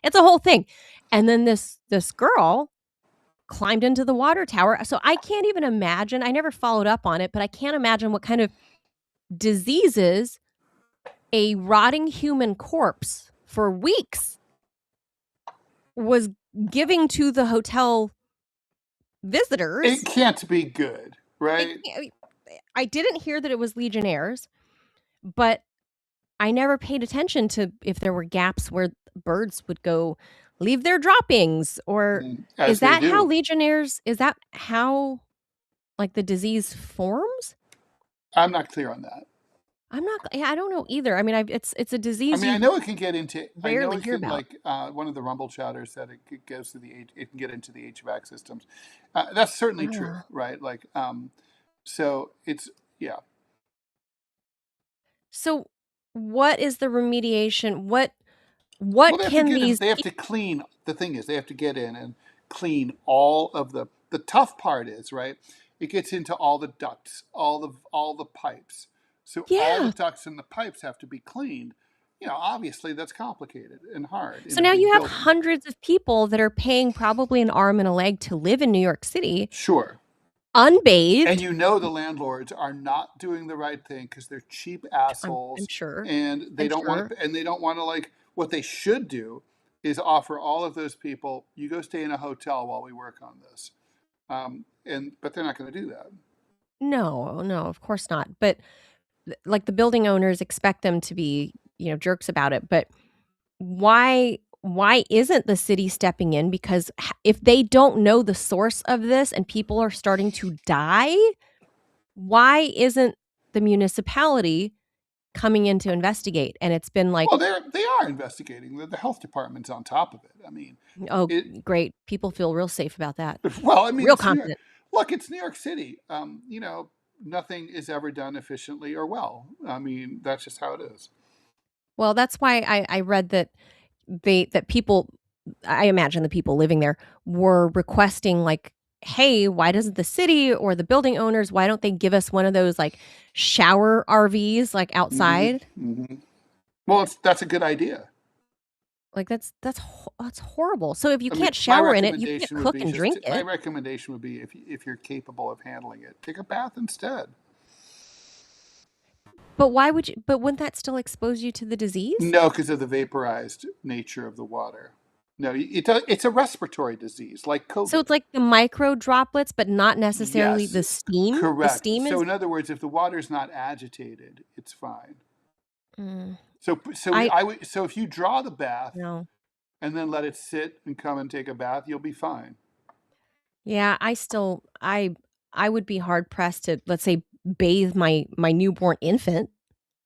It's a whole thing. And then this girl climbed into the water tower. So I can't even imagine. I never followed up on it, but I can't imagine what kind of diseases a rotting human corpse for weeks was giving to the hotel visitors. It can't be good, right? I didn't hear that it was Legionnaires, but I never paid attention to if there were gaps where birds would go leave their droppings, or As is that they do. how Legionnaires, is that how like the disease forms? I'm not clear on that. I don't know either. I mean, it's a disease. I know it can get into. Rarely hear about. Like one of the Rumble chatters said it goes to it can get into the HVAC systems. That's certainly true, right? Like, so it's yeah. So, what is the remediation? What Well, can these? They have to clean. The thing is, they have to get in and clean all of the. The tough part is, right? It gets into all the ducts, all the pipes. So all the ducts and the pipes have to be cleaned. Obviously that's complicated and hard. So now you have hundreds of people that are paying probably an arm and a leg to live in New York City. Sure. Unbathed. And the landlords are not doing the right thing because they're cheap assholes. I'm sure. And they don't want to like, what they should do is offer all of those people, you go stay in a hotel while we work on this. But they're not going to do that. No, of course not. But like the building owners expect them to be, jerks about it. But why isn't the city stepping in? Because if they don't know the source of this and people are starting to die, why isn't the municipality coming in to investigate? And it's been like, well, they are investigating. The health department's on top of it. I mean, great. People feel real safe about that. Well, I mean, real confident. Look, it's New York City. Nothing is ever done efficiently or well. I mean, that's just how it is. Well, that's why I read that people, I imagine the people living there were requesting like, hey, why doesn't the city or the building owners, why don't they give us one of those like shower RVs like outside? Mm-hmm. Well, that's a good idea. Like that's horrible. So if you can't shower in it, you can't cook and drink it. My recommendation would be if you're capable of handling it, take a bath instead. But why would you? But wouldn't that still expose you to the disease? No, because of the vaporized nature of the water. No, it's a respiratory disease like So COVID. it's like the micro droplets, but not necessarily Yes, the steam. The correct. steam So is. in other words, if the water's not agitated, it's fine. Mm, So I I would so if you draw the bath no. and then let it sit and come and take a bath, you'll be fine. Yeah, I would be hard pressed to, let's say, bathe my newborn infant.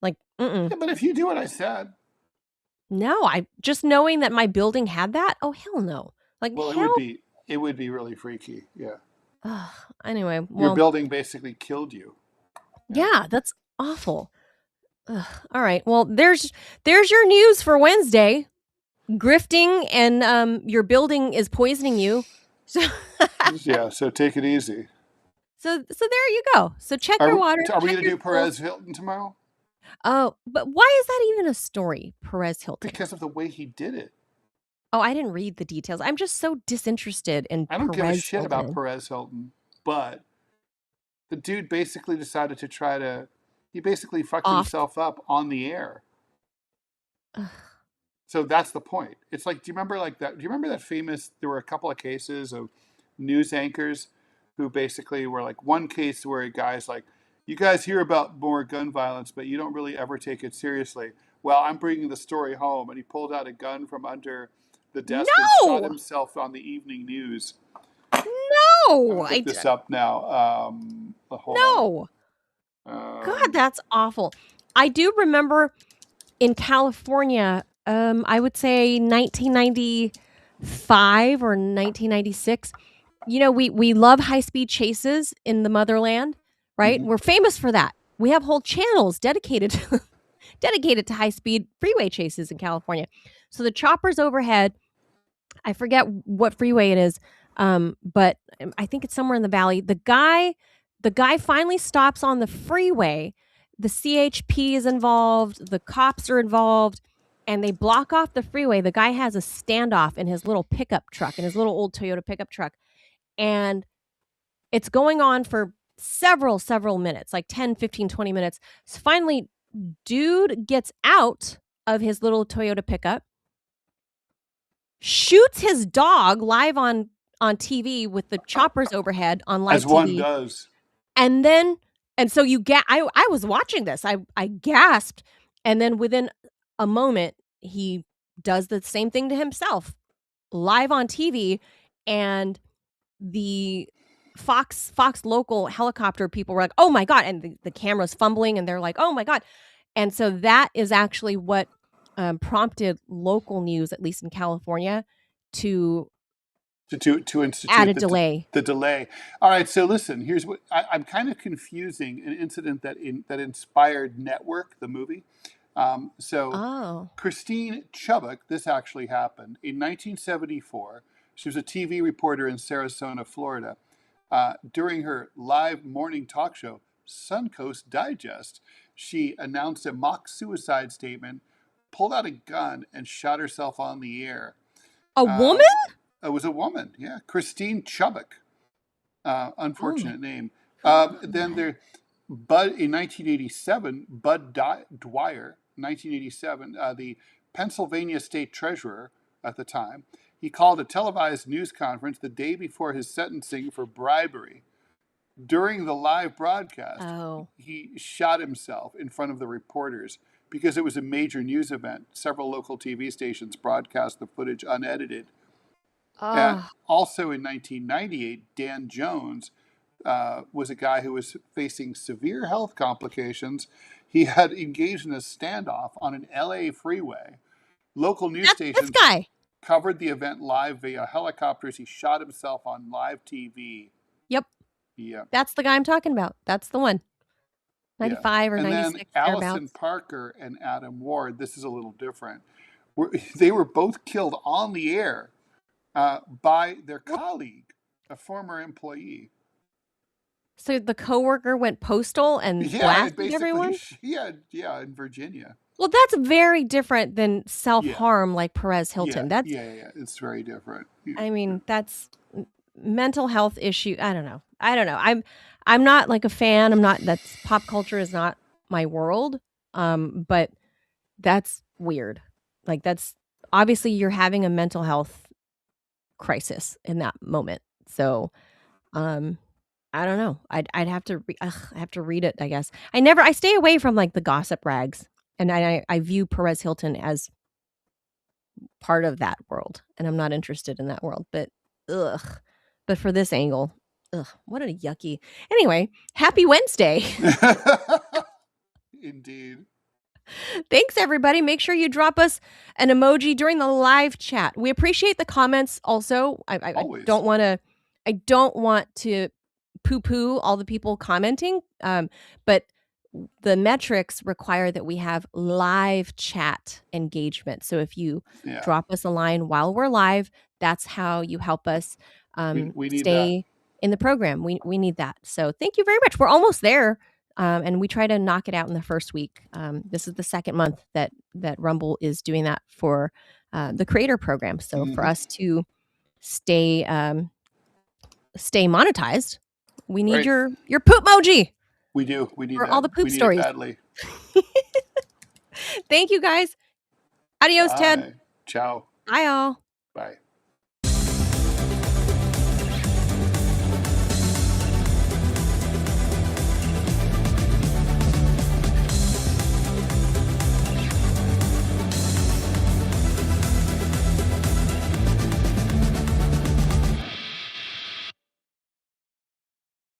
Like, mm-mm. Yeah, but if you do what I said, No, I just knowing that my building had that. Oh hell no! Like well, hell. it would be really freaky. Yeah, Ugh, anyway, your well, building basically killed you. Yeah. yeah, that's awful. Ugh, all right, well, there's your news for Wednesday. Grifting and your building is poisoning you. So Yeah, so take it easy. so there you go. So check Are your we, water, are we check going to your do schools. Perez Hilton tomorrow? Oh, but why is that even a story, Perez Hilton? Because of the way he did it. Oh, I didn't read the details. I'm just so disinterested in I don't give a Perez shit about Hilton. Perez Hilton, but the dude basically decided to he basically fucked Off. himself up on the air. Ugh. So that's the point. It's like, do you remember like that? Do you remember that famous? There were a couple of cases of news anchors who basically were like one case where a guy's like, "You guys hear about more gun violence, but you don't really ever take it seriously." Well, I'm bringing the story home, and he pulled out a gun from under the desk and shot No, himself on the evening news. I'm no, gonna look this up now. Hold on. no. God, Um, that's awful. I do remember in California, I would say 1995 or 1996. You know, we love high-speed chases in the motherland, right? mhm. We're famous for that. We have whole channels dedicated to dedicated to high-speed freeway chases in California. So the choppers overhead, I forget what freeway it is, but I think it's somewhere in the valley. The guy finally stops on the freeway. The CHP is involved. The cops are involved, and they block off the freeway. The guy has a standoff in his little pickup truck, in his little old Toyota pickup truck, and it's going on for several minutes, like 10, 15, 20 minutes. So finally, dude gets out of his little Toyota pickup, shoots his dog live on TV with the choppers overhead on live As one TV. does. And then so I was watching this. I gasped, and then within a moment he does the same thing to himself live on TV, and the Fox local helicopter people were like, "Oh my god." And the camera's fumbling and they're like, "Oh my god." And so that is actually what prompted local news, at least in California, to To add institute a delay. the delay. All right, so listen, here's what I'm kind of confusing an incident that inspired Network, the movie. So Oh. Christine Chubbuck, this actually happened in 1974. She was a TV reporter in Sarasota, Florida. During her live morning talk show, Suncoast Digest, she announced a mock suicide statement, pulled out a gun, and shot herself on the air. A woman? It was a woman, yeah, Christine Chubbuck. Oh my Unfortunate name. Then god. there, Bud in 1987, Dwyer, 1987, the Pennsylvania state treasurer at the time, he called a televised news conference the day before his sentencing for bribery. During the live broadcast, Oh. he shot himself in front of the reporters because it was a major news event. Several local TV stations broadcast the footage unedited. And Oh. also in 1998, Dan Jones was a guy who was facing severe health complications. He had engaged in a standoff on an LA freeway. Local news That's this stations guy. covered the event live via helicopters. He shot himself on live TV. Yep. Yeah, That's the guy I'm talking about. That's the one. yeah. 95 or And then 96 Allison thereabouts. Parker and Adam Ward, this is a little different. They were both killed on the air by their What? colleague, a former employee. So the coworker went postal and Yeah, and blasted basically, everyone? yeah, in Virginia. Well, that's very different than Yeah, self-harm like Perez Hilton. yeah. It's very different. I mean, that's mental health issue. I don't know. I'm not like a fan. That's pop culture is not my world. But that's weird. Like, that's obviously you're having a mental health crisis in that moment. So, I don't know. I'd have to I have to read it, I guess. I stay away from like the gossip rags, and I view Perez Hilton as part of that world, and I'm not interested in that world. But ugh. But for this angle, ugh, what a yucky. Anyway, happy Wednesday. Indeed. Thanks, everybody. Make sure you drop us an emoji during the live chat. We appreciate the comments. Also, I Always. don't want to poo-poo all the people commenting, but the metrics require that we have live chat engagement. So if you drop us a line while we're live, that's how you help us we need stay in the program. We need that. So thank you very much. We're almost there. And we try to knock it out in the first week. This is the second month that Rumble is doing that for the creator program. So for us to stay monetized, we need your poop emoji. We do. We need for that. all the poop we need stories. It badly. Thank you, guys. Adios, Bye. Ted. Ciao. Bye, all. Bye.